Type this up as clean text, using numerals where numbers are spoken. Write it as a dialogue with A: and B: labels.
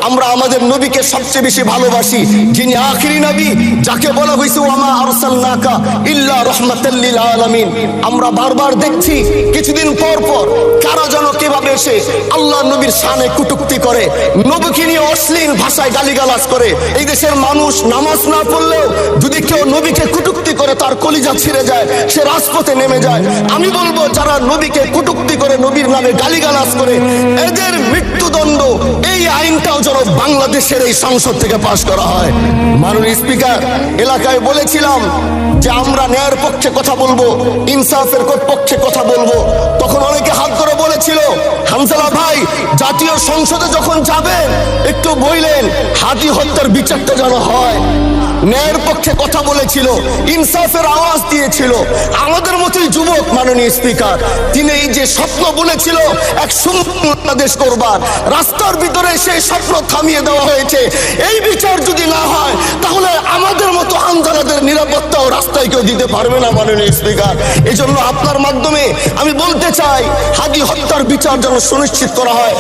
A: আমরা আমাদের নবীকে সবচেয়ে বেশি ভালোবাসি, যিনি আখিরি নবী, যাকে বলা হয়েছে ওয়ামা আরসালনাকা ইল্লা রাহমাতাল লিল আলামিন। আমরা বারবার দেখছি কিছুদিন পর পর কারা যেন কিভাবে এসে আল্লাহ নবীর শানে কটূক্তি করে, নবীকে নিয়ে অশ্লীল ভাষায় গালিগালাজ করে। এই দেশের মানুষ নামাজ না পড়লেও যদি কেউ নবীকে কটূক্তি করে তার কলিজা ছিঁড়ে যায়, সে রাজপথে নেমে যায়। আমি বলবো যারা নবীকে কটূক্তি করে, নবীর নামে গালিগালাজ করে, এদের মৃত্যুদণ্ড এই আইনটাও যেন বাংলাদেশের এই সংসদ থেকে পাশ করা হয়। মাননীয় স্পিকার, এলাকায় বলেছিলাম যে আমরা ন্যায়ের পক্ষে কথা বলবো, ইনসাফের পক্ষে কথা বলবো। তখন অনেকে হাত ধরে বলেছিল, হামজালা ভাই জাতীয় সংসদে যখন যাবেন একটু বললেন হাদি হত্যার বিচারটা যেন হয়। ন্যায়ের পক্ষে কথা বলেছিল, ইনসাফের আওয়াজ দিয়েছিল। আমাদের মতোই যুবক মাননীয় স্পিকার, তিনি এই যে স্বপ্ন বলেছিল এক সুন্দর বাংলাদেশ করবার, রাস্তার ভিতরে সেই স্বপ্ন থামিয়ে দেওয়া হয়েছে। এই বিচার যদি না হয় তাহলে আমাদের মতো হামজালাদের নিরাপত্তাও রাস্তায় কেউ দিতে পারবে না মাননীয় স্পিকার। এই জন্য আপনার মাধ্যমে আমি বলতে চাই, হাদি হত্যার বিচার যেন সুনিশ্চিত করা হয়।